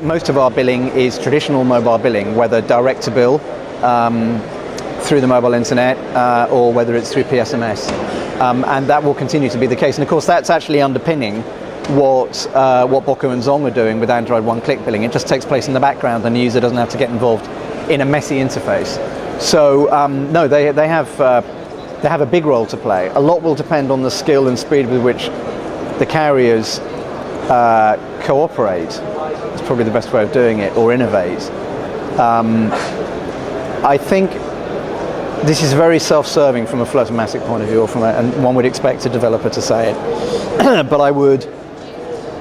Most of our billing is traditional mobile billing, whether direct to bill through the mobile internet or whether it's through PSMS. And that will continue to be the case. And of course, that's actually underpinning what Boku and Zong are doing with Android one-click billing. It just takes place in the background and the user doesn't have to get involved in a messy interface. So no, they have a big role to play. A lot will depend on the skill and speed with which the carriers cooperate. It's probably the best way of doing it, or innovate. I think this is very self-serving from a Flirtomatic point of view, and one would expect a developer to say it. But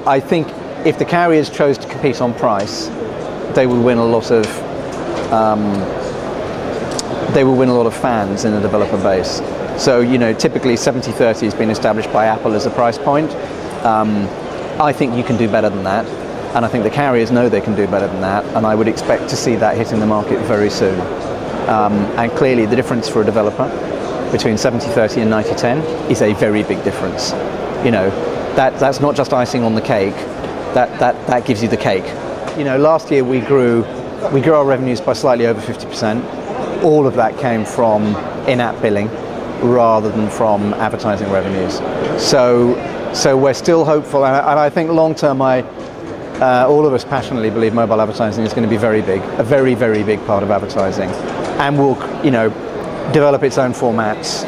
I think if the carriers chose to compete on price, they would win a lot of fans in the developer base. So, you know, typically 70/30 has been established by Apple as a price point. I think you can do better than that, and I think the carriers know they can do better than that, and I would expect to see that hitting the market very soon. And clearly the difference for a developer between 70/30 and 90/10 is a very big difference. You know, that's not just icing on the cake, that gives you the cake. You know, last year we grew our revenues by slightly over 50%. All of that came from in-app billing rather than from advertising revenues. So we're still hopeful, and I think long term, all of us passionately believe mobile advertising is going to be very big, a very, very big part of advertising, and will, you know, develop its own formats,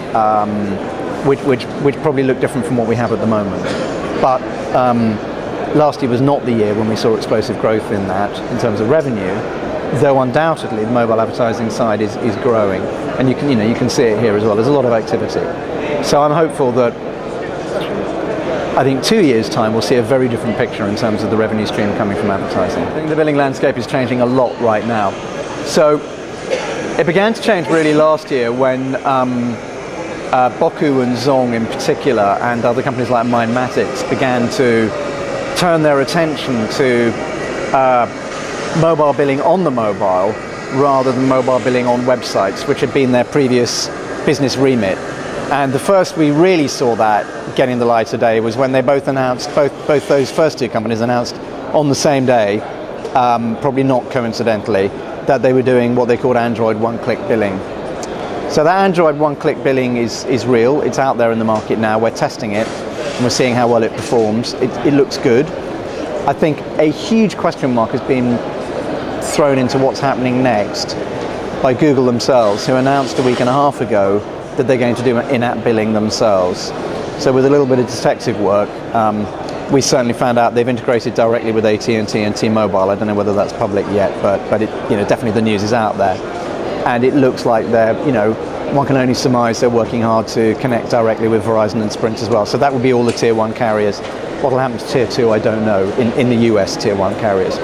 which probably look different from what we have at the moment. But last year was not the year when we saw explosive growth in that in terms of revenue, though undoubtedly the mobile advertising side is growing, and you can see it here as well. There's a lot of activity. So I'm hopeful that I think 2 years' time we'll see a very different picture in terms of the revenue stream coming from advertising. I think the billing landscape is changing a lot right now. So it began to change really last year when Boku and Zong in particular, and other companies like Mindmatics, began to turn their attention to mobile billing on the mobile rather than mobile billing on websites, which had been their previous business remit. And the first we really saw that getting the light today was when they both announced, both those first two companies announced on the same day, probably not coincidentally, that they were doing what they called Android one-click billing. So that Android one-click billing is real. It's out there in the market now. We're testing it and we're seeing how well it performs. It looks good. I think a huge question mark has been thrown into what's happening next by Google themselves, who announced a week and a half ago that they're going to do in-app billing themselves. So with a little bit of detective work, we certainly found out they've integrated directly with AT&T and T-Mobile. I don't know whether that's public yet, but it, you know, definitely the news is out there. And it looks like they're, you know, one can only surmise they're working hard to connect directly with Verizon and Sprint as well. So that would be all the tier one carriers. What will happen to tier two, I don't know, in the US tier one carriers.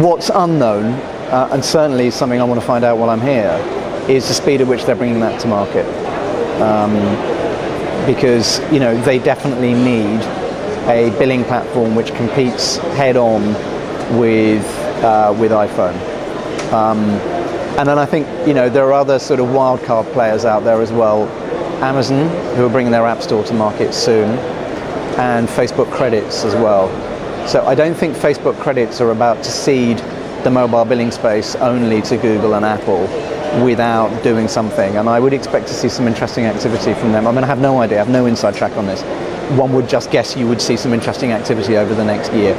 What's unknown, and certainly something I want to find out while I'm here, is the speed at which they're bringing that to market. Because, you know, they definitely need a billing platform which competes head-on with iPhone. And then I think, you know, there are other sort of wildcard players out there as well. Amazon, who are bringing their App Store to market soon, and Facebook credits as well. So I don't think Facebook credits are about to cede the mobile billing space only to Google and Apple without doing something, and I would expect to see some interesting activity from them. I mean, I have no idea, I have no inside track on this. One would just guess you would see some interesting activity over the next year.